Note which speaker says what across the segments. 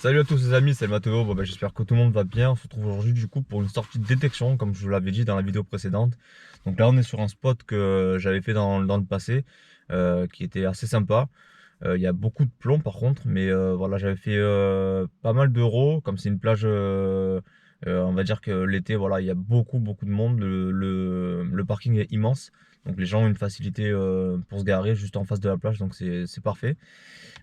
Speaker 1: Salut à tous les amis, c'est Mathéo. J'espère que tout le monde va bien. On se retrouve aujourd'hui du coup pour une sortie de détection, comme je vous l'avais dit dans la vidéo précédente. Donc là, on est sur un spot que j'avais fait dans le passé, qui était assez sympa. Il y a beaucoup de plomb par contre, mais voilà, j'avais fait pas mal d'euros. Comme c'est une plage, on va dire que l'été, voilà, il y a beaucoup de monde. Le parking est immense, donc les gens ont une facilité pour se garer juste en face de la plage, donc c'est parfait.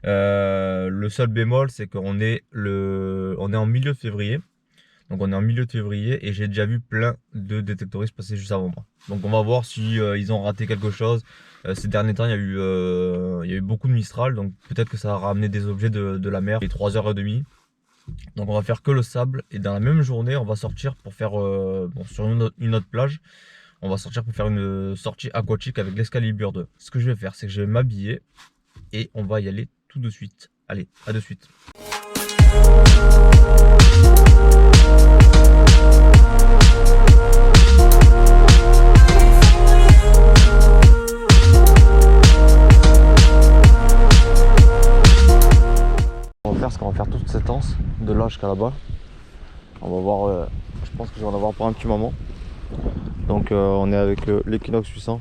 Speaker 1: Le seul bémol, c'est on est en milieu de février. Donc on est en milieu de février et j'ai déjà vu plein de détectoristes passer juste avant moi. Donc on va voir si ils ont raté quelque chose. Ces derniers temps, il y a eu beaucoup de Mistral, donc peut-être que ça a ramené des objets de la mer. Il est 3h30. Donc on va faire que le sable et dans la même journée, on va sortir pour faire sur une autre plage. On va sortir pour faire une sortie aquatique avec l'Excalibur 2. Ce que je vais faire, c'est que je vais m'habiller et on va y aller tout de suite. Allez, à de suite. On va faire ce qu'on va faire toute cette anse de là jusqu'à là-bas. On va voir, je pense que je vais en avoir pour un petit moment. Donc on est avec l'Equinox 800.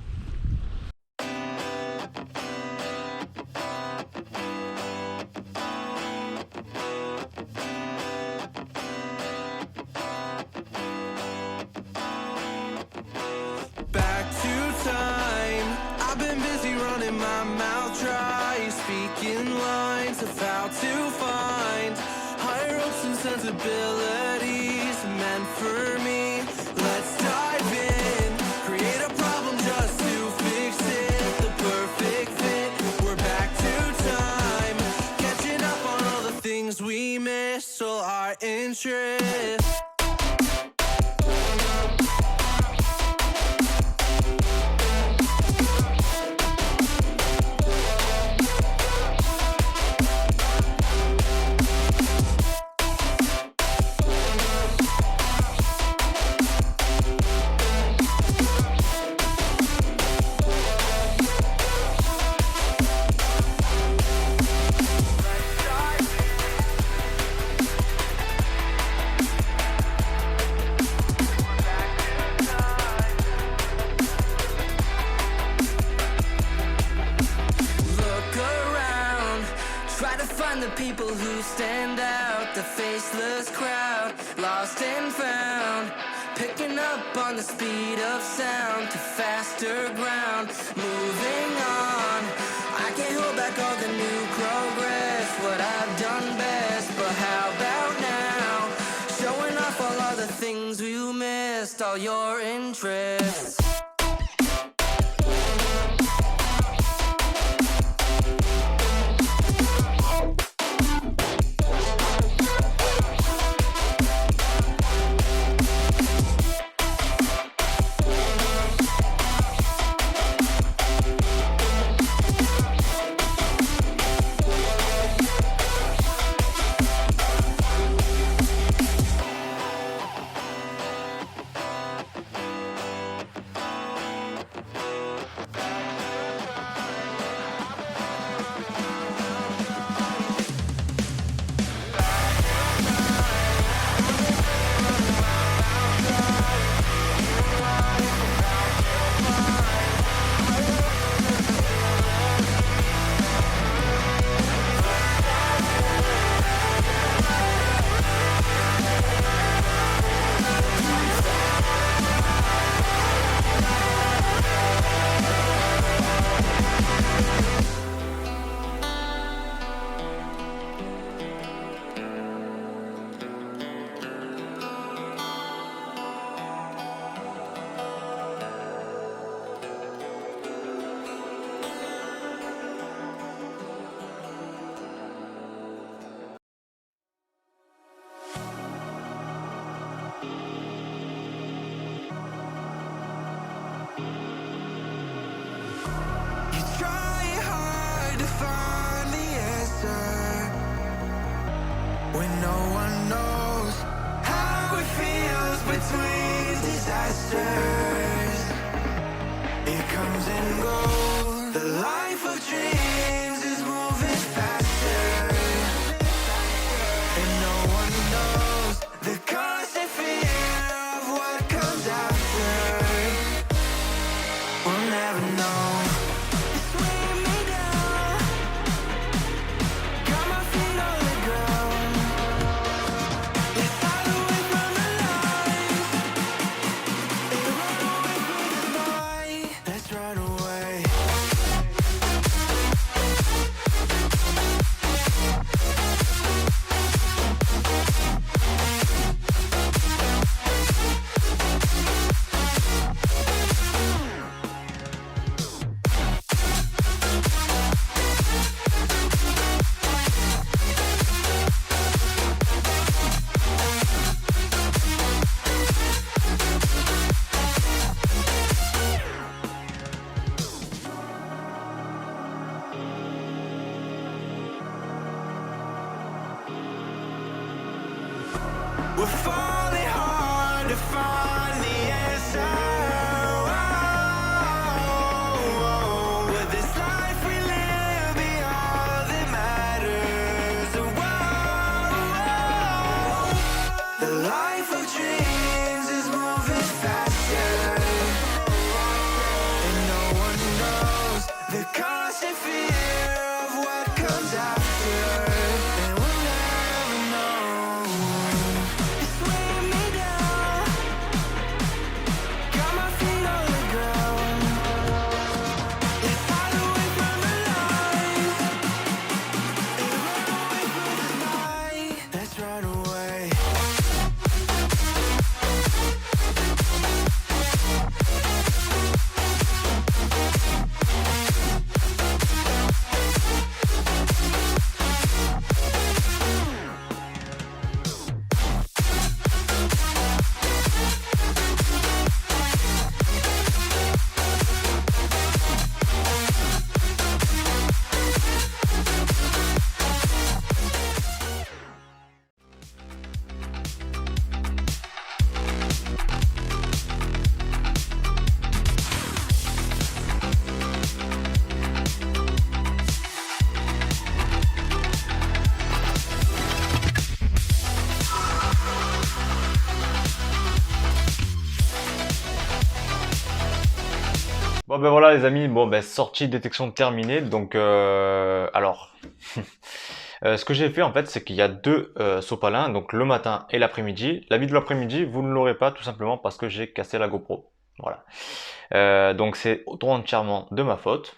Speaker 2: My mouth dry, speaking lines of how to find higher hopes and sensibilities meant for me. Let's dive in, create a problem just to fix it. The perfect fit, we're back to time, catching up on all the things we missed, all our interest. The people who stand out, the faceless crowd, lost and found, picking up on the speed of sound to faster ground, moving on. I can't hold back all the new progress, what I've done best, but how about now, showing off all the things we missed, all your interests. It comes and goes. The life of dreams is moving faster, and We're falling hard to find the answer. With this life we live, be all that matters. The life of dreams is moving faster, and no one knows the constant fear of what comes after, and we'll never know. It's weighing me down, got my feet on the ground. Let's hide away from the lights and run away from the night. Let's run away.
Speaker 1: Bon ben voilà les amis, bon ben sortie détection terminée, donc alors ce que j'ai fait en fait c'est qu'il y a deux sopalins, donc le matin et l'après-midi. La vidéo de l'après-midi vous ne l'aurez pas tout simplement parce que j'ai cassé la GoPro, voilà. Donc c'est entièrement de ma faute.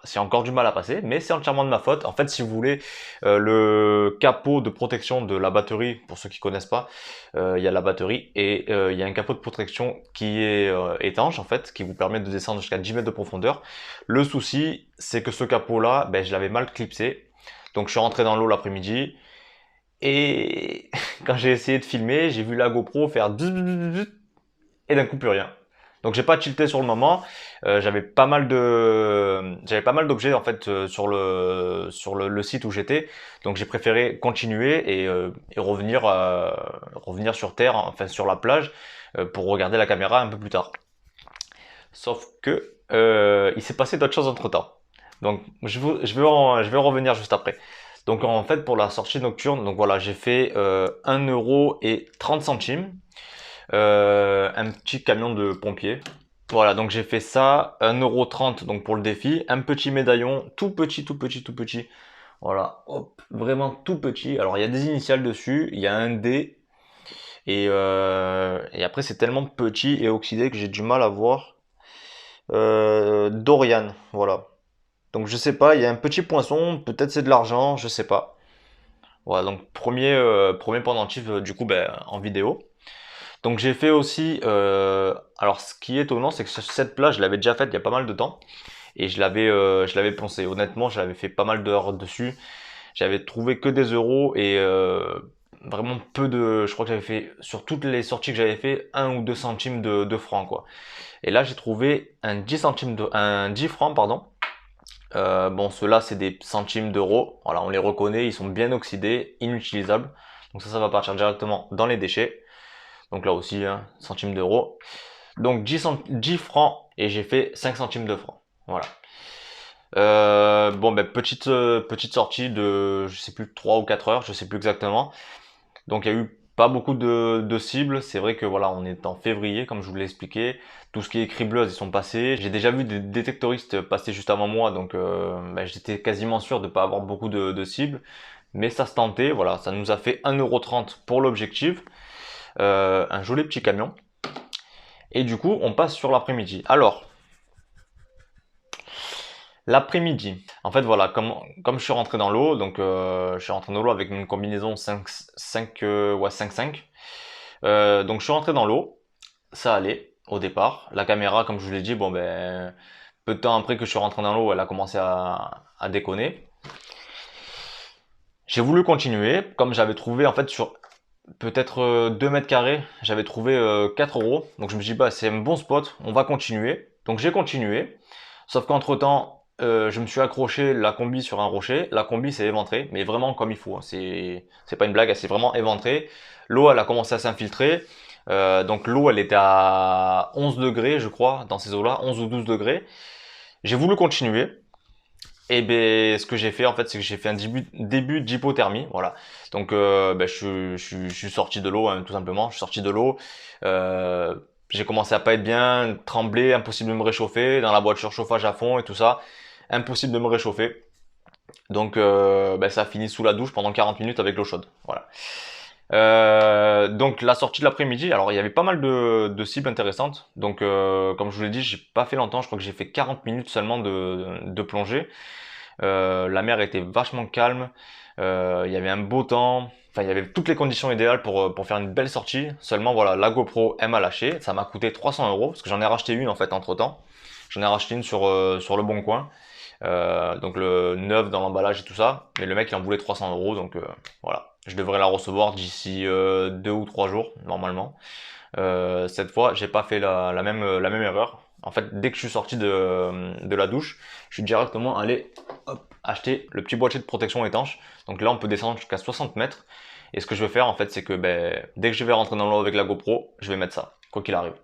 Speaker 1: C'est encore du mal à passer, mais c'est entièrement de ma faute. En fait, si vous voulez, le capot de protection de la batterie, pour ceux qui connaissent pas, il y a la batterie et il y a un capot de protection qui est étanche, en fait, qui vous permet de descendre jusqu'à 10 mètres de profondeur. Le souci, c'est que ce capot-là, ben, je l'avais mal clipsé. Donc, je suis rentré dans l'eau l'après-midi et quand j'ai essayé de filmer, j'ai vu la GoPro faire bzz et d'un coup plus rien. Donc j'ai pas tilté sur le moment. J'avais pas mal d'objets en fait sur le site où j'étais. Donc j'ai préféré continuer et revenir sur terre, enfin sur la plage, pour regarder la caméra un peu plus tard. Sauf que il s'est passé d'autres choses entre temps. Donc je vais en revenir juste après. Donc en fait pour la sortie nocturne, donc voilà, j'ai fait 1,30 €. Un petit camion de pompier. Voilà, donc j'ai fait ça, 1,30 € donc pour le défi, un petit médaillon, tout petit, tout petit, tout petit. Voilà, hop, vraiment tout petit. Alors il y a des initiales dessus, il y a un D, et après c'est tellement petit et oxydé que j'ai du mal à voir. Dorian, voilà. Donc je sais pas, il y a un petit poinçon, peut-être c'est de l'argent, je sais pas. Voilà, donc premier pendentif du coup ben, en vidéo. Donc j'ai fait aussi, alors ce qui est étonnant c'est que cette plage je l'avais déjà faite il y a pas mal de temps et je l'avais poncé. Honnêtement je l'avais fait pas mal d'heures dessus, j'avais trouvé que des euros et vraiment peu de, je crois que j'avais fait sur toutes les sorties que j'avais fait 1 ou 2 centimes de francs quoi. Et là j'ai trouvé un 10 francs pardon. Bon ceux-là c'est des centimes d'euros, voilà on les reconnaît, ils sont bien oxydés, inutilisables, donc ça va partir directement dans les déchets. Donc là aussi, hein, centimes d'euros. Donc 10 francs et j'ai fait 5 centimes de francs. Voilà. Bon, ben, petite sortie de, je sais plus, 3 ou 4 heures, je sais plus exactement. Donc il y a eu pas beaucoup de cibles. C'est vrai que voilà, on est en février, comme je vous l'ai expliqué. Tout ce qui est cribleuse, ils sont passés. J'ai déjà vu des détectoristes passer juste avant moi, donc ben, j'étais quasiment sûr de pas avoir beaucoup de cibles. Mais ça se tentait, voilà, ça nous a fait 1,30 € pour l'objectif. Un joli petit camion. Et du coup, on passe sur l'après-midi. Alors, l'après-midi, en fait, voilà, comme je suis rentré dans l'eau, donc je suis rentré dans l'eau avec une combinaison 5-5. Donc je suis rentré dans l'eau, ça allait au départ. La caméra, comme je vous l'ai dit, bon ben, peu de temps après que je suis rentré dans l'eau, elle a commencé à déconner. J'ai voulu continuer, comme j'avais trouvé en fait sur peut-être 2 mètres carrés, j'avais trouvé 4 €. Donc je me suis dit, bah, c'est un bon spot, on va continuer. Donc j'ai continué. Sauf qu'entre temps,
Speaker 3: je me suis accroché la combi sur un rocher, la combi s'est éventrée, mais vraiment comme il faut, hein. C'est pas une blague, elle s'est vraiment éventrée. L'eau, elle a commencé à s'infiltrer. Donc l'eau, elle était à 11 degrés, je crois, dans ces eaux-là, 11 ou 12 degrés. J'ai voulu continuer. Et ben, ce que j'ai fait, en fait, c'est que j'ai fait un début d'hypothermie, voilà. Donc, ben, je suis sorti de l'eau, hein, tout simplement. Je suis sorti de l'eau. Euh, j'ai commencé à pas être bien, trembler, impossible de me réchauffer, dans la voiture chauffage à fond et tout ça. Impossible de me réchauffer. Donc, ben, ça a fini sous la douche pendant 40 minutes avec l'eau chaude, voilà. Donc la sortie de l'après-midi, alors il y avait pas mal de cibles intéressantes. Donc comme je vous l'ai dit, j'ai pas fait longtemps, je crois que j'ai fait 40 minutes seulement de plongée. La mer était vachement calme, il y avait un beau temps, enfin il y avait toutes les conditions idéales pour faire une belle sortie. Seulement voilà, la GoPro elle m'a lâché, ça m'a coûté 300 € parce que j'en ai racheté une en fait entre temps. J'en ai racheté une sur le Bon Coin. Donc le neuf dans l'emballage et tout ça, mais le mec il en voulait 300 €, donc voilà, je devrais la recevoir d'ici 2 ou 3 jours normalement. Cette fois j'ai pas fait la même erreur. En fait, dès que je suis sorti de la douche, je suis directement allé acheter le petit boîtier de protection étanche. Donc là on peut descendre jusqu'à 60 mètres, et ce que je vais faire en fait c'est que ben, dès que je vais rentrer dans l'eau avec la GoPro, je vais mettre ça, quoi qu'il arrive.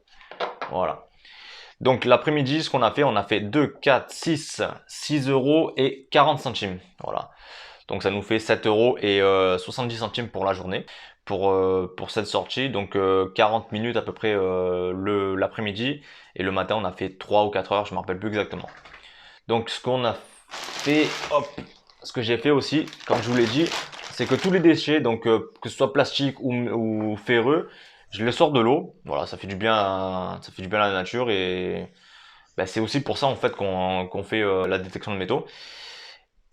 Speaker 3: Voilà. Donc l'après-midi, ce qu'on a fait, on a fait 2, 4, 6 € et 40 centimes. Voilà. Donc ça nous fait 7 € et 70 centimes pour la journée, pour cette sortie. Donc 40 minutes à peu près l'après-midi. Et le matin, on a fait 3 ou 4 heures, je ne me rappelle plus exactement. Donc ce qu'on a fait, hop, ce que j'ai fait aussi, comme je vous l'ai dit, c'est que tous les déchets, donc que ce soit plastique ou ferreux, je les sors de l'eau. Voilà, ça fait du bien à la nature, et ben, c'est aussi pour ça en fait qu'on fait la détection de métaux.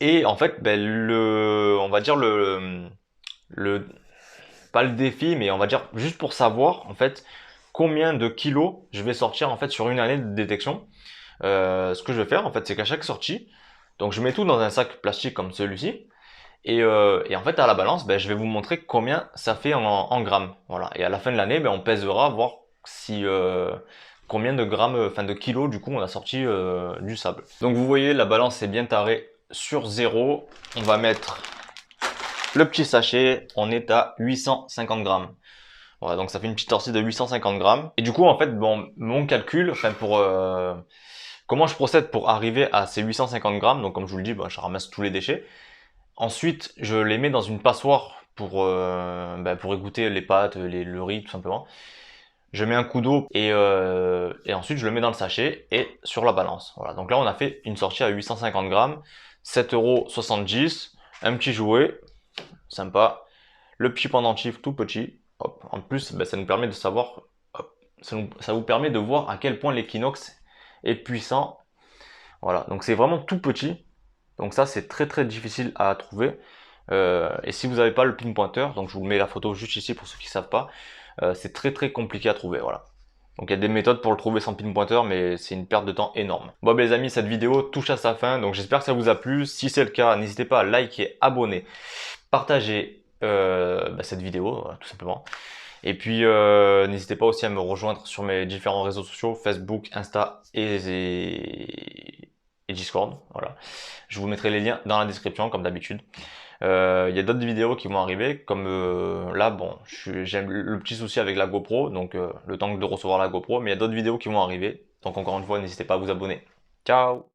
Speaker 3: Et en fait, ben, on va dire le, pas le défi, mais on va dire juste pour savoir en fait combien de kilos je vais sortir en fait sur une année de détection. Ce que je vais faire en fait, c'est qu'à chaque sortie, donc je mets tout dans un sac plastique comme celui-ci. Et en fait, à la balance, ben, je vais vous montrer combien ça fait en grammes. Voilà. Et à la fin de l'année, ben, on pèsera, voir si combien de grammes, enfin de kilos, du coup, on a sorti du sable. Donc vous voyez, la balance est bien tarée sur 0. On va mettre le petit sachet. On est à 850 grammes. Voilà, donc ça fait une petite tortille de 850 grammes. Et du coup, en fait, bon, mon calcul, enfin pour comment je procède pour arriver à ces 850 grammes. Donc comme je vous le dis, ben, je ramasse tous les déchets. Ensuite, je les mets dans une passoire pour égoutter les pâtes, le riz tout simplement. Je mets un coup d'eau et ensuite je le mets dans le sachet et sur la balance. Voilà, donc là on a fait une sortie à 850 grammes, 7,70 €, un petit jouet, sympa, le petit pendentif tout petit. Hop. En plus, ben, ça nous permet de savoir, hop, ça vous permet de voir à quel point l'équinoxe est puissant. Voilà, donc c'est vraiment tout petit. Donc ça c'est très très difficile à trouver. Et si vous n'avez pas le pinpointer, donc je vous mets la photo juste ici pour ceux qui ne savent pas, c'est très très compliqué à trouver, voilà. Donc il y a des méthodes pour le trouver sans pinpointer, mais c'est une perte de temps énorme. Bon ben, les amis, cette vidéo touche à sa fin, donc j'espère que ça vous a plu. Si c'est le cas, n'hésitez pas à liker, abonner, partager cette vidéo, voilà, tout simplement. Et puis n'hésitez pas aussi à me rejoindre sur mes différents réseaux sociaux, Facebook, Insta et Discord, voilà. Je vous mettrai les liens dans la description comme d'habitude. Il y a d'autres vidéos qui vont arriver, comme là, bon, j'ai le petit souci avec la GoPro, donc le temps de recevoir la GoPro, mais il y a d'autres vidéos qui vont arriver. Donc encore une fois, n'hésitez pas à vous abonner. Ciao!